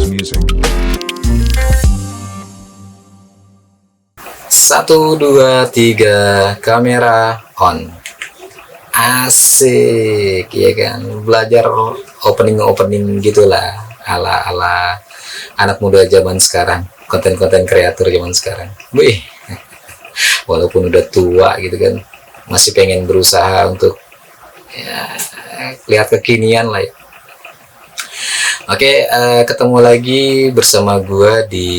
music. 1, 2, 3, kamera on. Asik, ya kan? Belajar opening gitulah, ala anak muda zaman sekarang, konten-konten kreator zaman sekarang. Wih, walaupun udah tua gitu kan, masih pengen berusaha untuk ya, lihat kekinian lah ya. Oke, ketemu lagi bersama gue di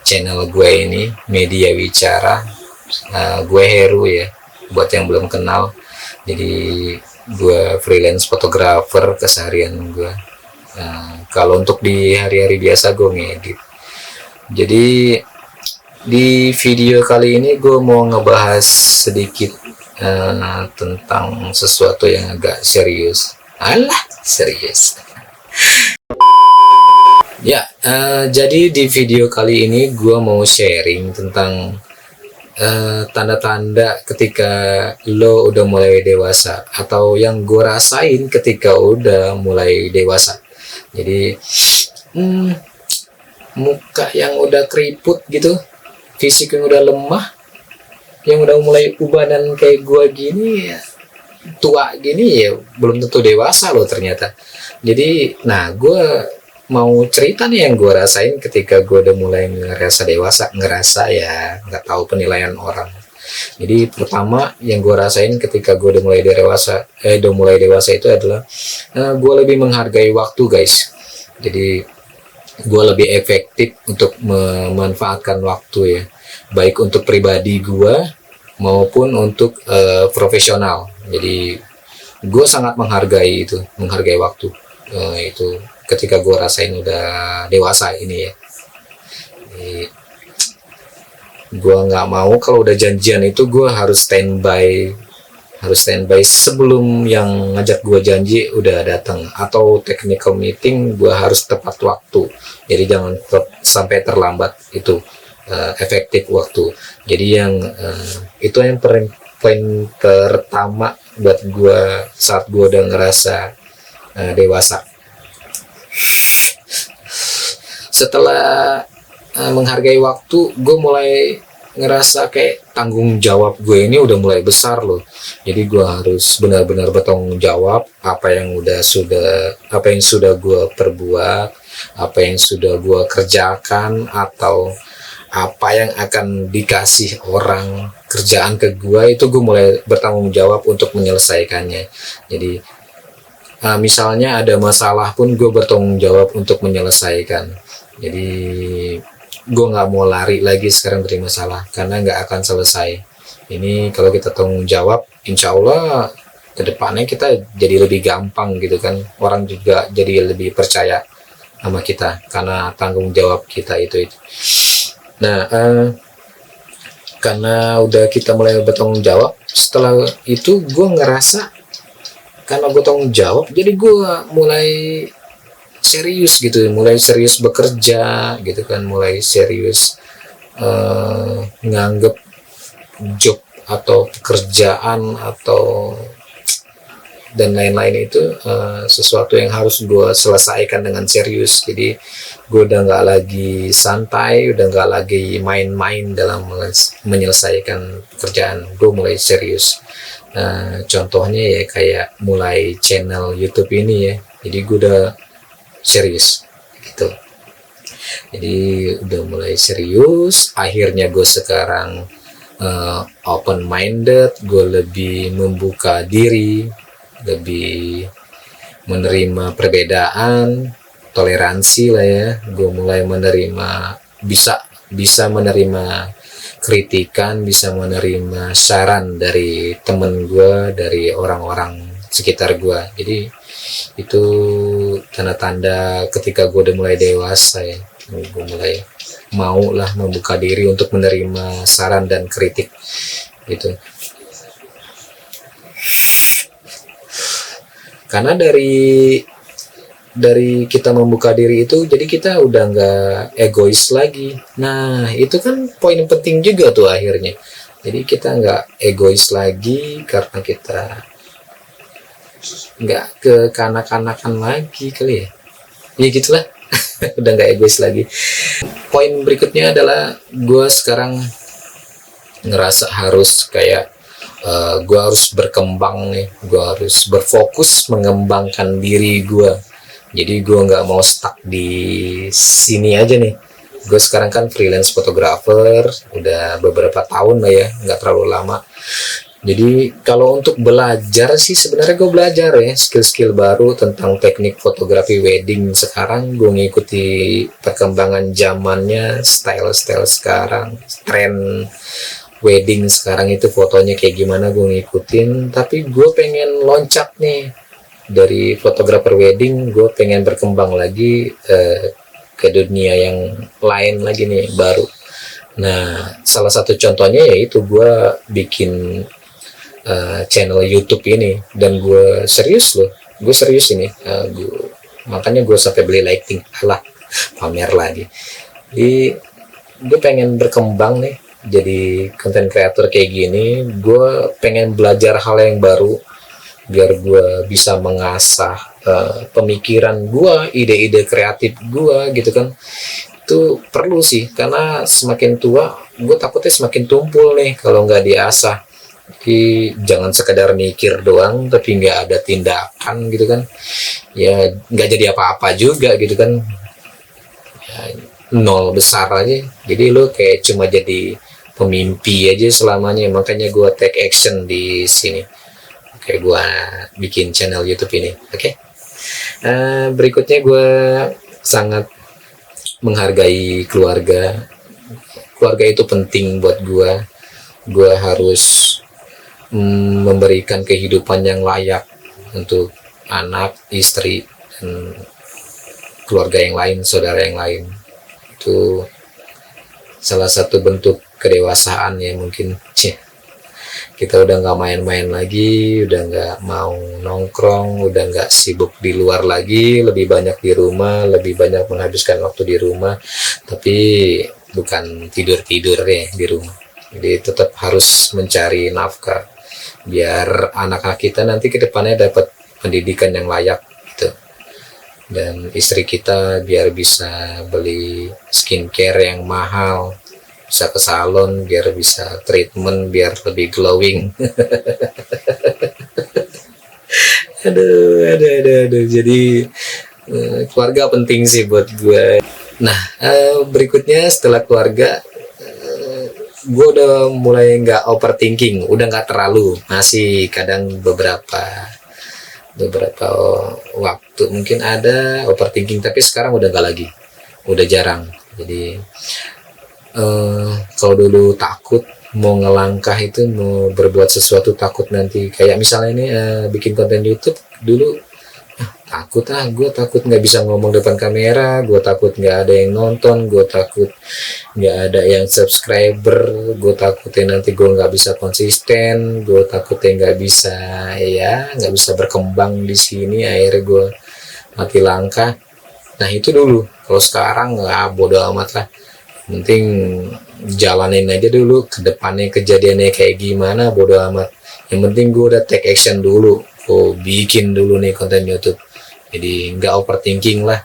channel gue ini, Media Wicara. Gue Heru ya, buat yang belum kenal. Jadi gue freelance fotografer keseharian gue. Kalau untuk di hari-hari biasa gue ngedit. Jadi di video kali ini gue mau ngebahas sedikit tentang sesuatu yang agak serius. Alah, serius. Ya, jadi di video kali ini gue mau sharing tentang tanda-tanda ketika lo udah mulai dewasa, atau yang gue rasain ketika udah mulai dewasa. Jadi muka yang udah keriput gitu, fisik yang udah lemah, yang udah mulai ubanan kayak gue gini ya, tua gini ya, belum tentu dewasa lo ternyata. Jadi nah gue mau cerita nih yang gue rasain ketika gue udah mulai ngerasa ya, nggak tahu penilaian orang. Jadi pertama yang gue rasain ketika gue udah mulai dewasa itu adalah gue lebih menghargai waktu, guys. Jadi gue lebih efektif untuk memanfaatkan waktu ya, baik untuk pribadi gue maupun untuk profesional. Jadi gue sangat menghargai waktu itu ketika gue rasain udah dewasa ini ya. Gue nggak mau kalau udah janjian itu gue harus standby sebelum yang ngajak gue janji udah datang, atau technical meeting gue harus tepat waktu. Jadi jangan sampai terlambat, itu efektif waktu. Jadi yang itu yang poin pertama buat gue saat gue udah ngerasa dewasa. Setelah menghargai waktu, gue mulai ngerasa kayak tanggung jawab gue ini udah mulai besar loh. Jadi gue harus benar-benar bertanggung jawab apa yang sudah gue perbuat, apa yang sudah gue kerjakan, atau apa yang akan dikasih orang kerjaan ke gue, itu gue mulai bertanggung jawab untuk menyelesaikannya. Jadi misalnya ada masalah pun gue bertanggung jawab untuk menyelesaikan. Jadi gue nggak mau lari lagi sekarang dari masalah, karena nggak akan selesai. Ini kalau kita tanggung jawab, insya Allah kedepannya kita jadi lebih gampang gitu kan. Orang juga jadi lebih percaya sama kita karena tanggung jawab kita itu. Nah, karena udah kita mulai bertanggung jawab, setelah itu gue ngerasa karena gue tanggung jawab, jadi gue mulai serius gitu, mulai serius bekerja gitu kan, mulai serius nganggep job atau pekerjaan atau dan lain-lain itu sesuatu yang harus gue selesaikan dengan serius. Jadi gue udah nggak lagi santai, udah nggak lagi main-main dalam menyelesaikan pekerjaan, gue mulai serius. Contohnya ya kayak mulai channel YouTube ini ya, jadi gue udah serius gitu. Jadi udah mulai serius, akhirnya gue sekarang open minded, gue lebih membuka diri, lebih menerima perbedaan, toleransi lah ya. Gue mulai menerima, bisa menerima kritikan, bisa menerima saran dari temen gue, dari orang-orang sekitar gue. Jadi itu tanda-tanda ketika gue udah mulai dewasa ya. Gue mulai mau lah membuka diri untuk menerima saran dan kritik gitu. Karena dari kita membuka diri itu, jadi kita udah nggak egois lagi. Nah itu kan poin penting juga tuh akhirnya. Jadi kita nggak egois lagi karena kita nggak ke kanak-kanakan lagi kali ya. Ya gitulah. Udah nggak egois lagi. Poin berikutnya adalah gue sekarang ngerasa harus kayak gue harus berkembang nih, gue harus berfokus mengembangkan diri gue. Jadi gue nggak mau stuck di sini aja nih. Gue sekarang kan freelance fotografer, udah beberapa tahun lah ya, nggak terlalu lama. Jadi kalau untuk belajar sih sebenarnya gue belajar ya skill-skill baru tentang teknik fotografi wedding. Sekarang gue ngikuti perkembangan zamannya, style-style sekarang, tren wedding sekarang itu fotonya kayak gimana gue ngikutin. Tapi gue pengen loncat nih dari fotografer wedding, gue pengen berkembang lagi ke dunia yang lain lagi nih baru. Nah, salah satu contohnya yaitu gue bikin channel YouTube ini, dan gue serius loh, gue serius ini, makanya gue sampai beli lighting, alah pamer lagi. Jadi gue pengen berkembang nih jadi content creator kayak gini. Gue pengen belajar hal yang baru biar gue bisa mengasah pemikiran gue, ide-ide kreatif gue gitu kan. Itu perlu sih, karena semakin tua gue takutnya semakin tumpul nih kalau nggak diasah. Jadi jangan sekedar mikir doang tapi nggak ada tindakan gitu kan, ya nggak jadi apa-apa juga gitu kan, ya, nol besar aja. Jadi lo kayak cuma jadi pemimpi aja selamanya. Makanya gue take action di sini, kayak gue bikin channel YouTube ini. Oke. Berikutnya gue sangat menghargai keluarga. Keluarga itu penting buat gue. Gue harus memberikan kehidupan yang layak untuk anak, istri, dan keluarga yang lain, saudara yang lain. Itu salah satu bentuk kedewasaan ya mungkin. Kita udah nggak main-main lagi, udah nggak mau nongkrong, udah nggak sibuk di luar lagi, lebih banyak di rumah, lebih banyak menghabiskan waktu di rumah, tapi bukan tidur-tidur ya di rumah. Jadi tetap harus mencari nafkah biar anak-anak kita nanti ke depannya dapat pendidikan yang layak gitu. Dan istri kita biar bisa beli skincare yang mahal, bisa ke salon biar bisa treatment biar lebih glowing. aduh. Jadi keluarga penting sih buat gue. Nah, berikutnya setelah keluarga, gue udah mulai nggak overthinking, udah nggak terlalu, masih kadang beberapa waktu mungkin ada overthinking, tapi sekarang udah nggak lagi, udah jarang. Jadi kalau dulu takut mau ngelangkah itu, mau berbuat sesuatu takut nanti, kayak misalnya ini bikin konten YouTube dulu, gue takut nggak bisa ngomong depan kamera, gue takut nggak ada yang nonton, gue takut nggak ada yang subscriber, gue takutnya nanti gue nggak bisa konsisten, gue takutnya nggak bisa berkembang di sini, akhirnya gue mati langkah. Nah itu dulu. Kalau sekarang bodo amat lah, penting jalanin aja dulu, ke depannya kejadiannya kayak gimana bodo amat, yang penting gue udah take action dulu, gue bikin dulu nih konten YouTube. Jadi nggak overthinking lah,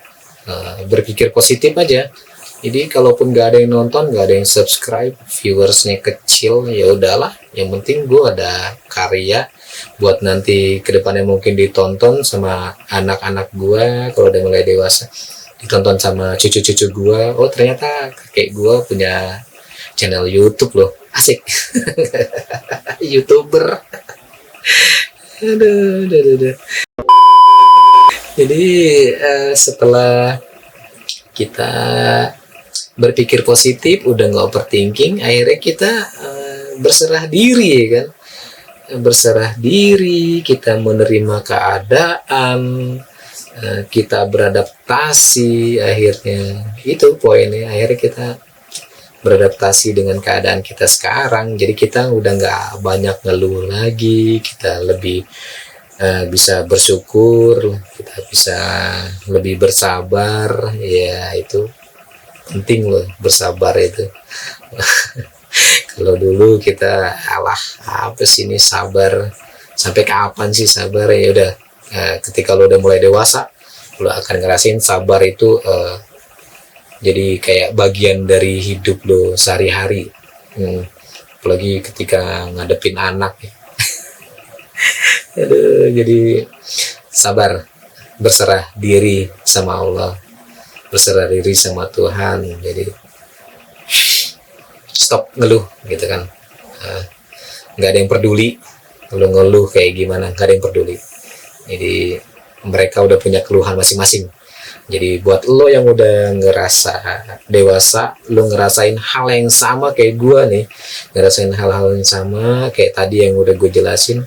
berpikir positif aja. Jadi kalaupun nggak ada yang nonton, nggak ada yang subscribe, viewersnya kecil, ya udahlah, yang penting gue ada karya buat nanti kedepannya mungkin ditonton sama anak-anak gue kalau udah mulai dewasa, ditonton sama cucu-cucu gue. Oh ternyata kakek gue punya channel YouTube loh, asik. YouTuber. aduh. Jadi setelah kita berpikir positif, udah nggak overthinking, akhirnya kita berserah diri kan, berserah diri, kita menerima keadaan, kita beradaptasi. Akhirnya itu poinnya, akhirnya kita beradaptasi dengan keadaan kita sekarang. Jadi kita udah nggak banyak ngeluh lagi, kita lebih bisa bersyukur, kita bisa lebih bersabar. Ya itu penting loh, bersabar itu. Kalau dulu kita apa sih ini sabar, sampai kapan sih sabar, ya udah ketika lo udah mulai dewasa lo akan ngerasain sabar itu jadi kayak bagian dari hidup lo sehari-hari. Apalagi ketika ngadepin anak ya. Aduh, jadi sabar, berserah diri sama Allah, berserah diri sama Tuhan. Jadi stop ngeluh gitu kan. Nggak ada yang peduli lo ngeluh kayak gimana, nggak ada yang peduli. Jadi mereka udah punya keluhan masing-masing. Jadi buat lo yang udah ngerasa dewasa, lo ngerasain hal yang sama kayak gue nih, ngerasain hal-hal yang sama kayak tadi yang udah gue jelasin.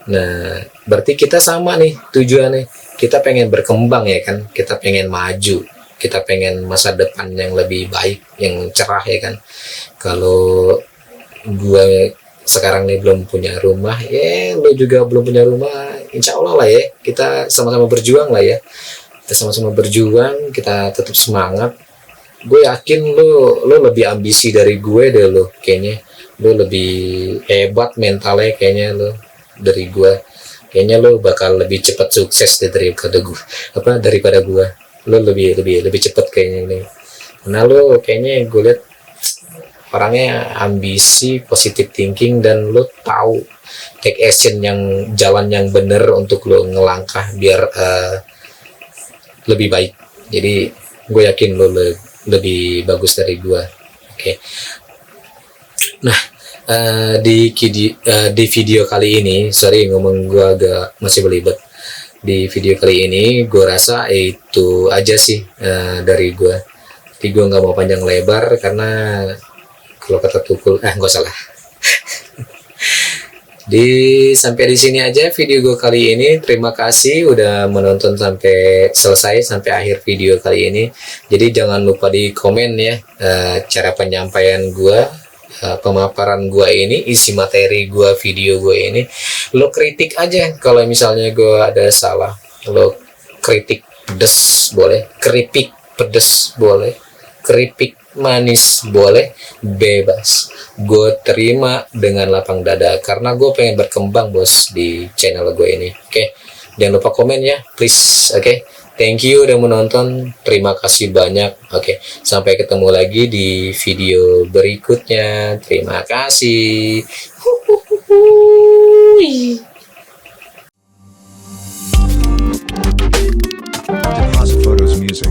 Nah, berarti kita sama nih tujuannya. Kita pengen berkembang ya kan, kita pengen maju, kita pengen masa depan yang lebih baik, yang cerah ya kan. Kalau gue sekarang nih belum punya rumah, ya lo juga belum punya rumah, insya Allah lah ya, kita sama-sama berjuang lah ya. Kita sama-sama berjuang, kita tetap semangat. Gue yakin lo lebih ambisi dari gue deh lo, kayaknya lo lebih hebat mentalnya kayaknya lo dari gue. Kayaknya lo bakal lebih cepat sukses daripada gue. Lo lebih cepat kayaknya nih. Karena lo kayaknya gue lihat orangnya ambisi, positive thinking, dan lo tahu take action yang jalan yang bener untuk lo ngelangkah biar lebih baik. Jadi gue yakin lo lebih bagus dari gue. Oke. Nah, di video kali ini, sorry ngomong gue agak masih belibet. Di video kali ini gue rasa itu aja sih dari gue. Jadi gue nggak mau panjang lebar karena kalau kata tukul, nggak salah. Sampai di sini aja video gue kali ini. Terima kasih udah menonton sampai selesai, sampai akhir video kali ini. Jadi jangan lupa di komen ya cara penyampaian gue, pemaparan gue ini, isi materi gue, video gue ini. Lo kritik aja kalau misalnya gue ada salah. Lo kritik pedes boleh, keripik pedes boleh, keripik manis boleh, bebas. Gue terima dengan lapang dada karena gue pengen berkembang bos di channel gue ini. Oke, jangan lupa komen ya please. Oke, thank you udah menonton, terima kasih banyak. Oke, sampai ketemu lagi di video berikutnya. Terima kasih. Deposit Photos Music.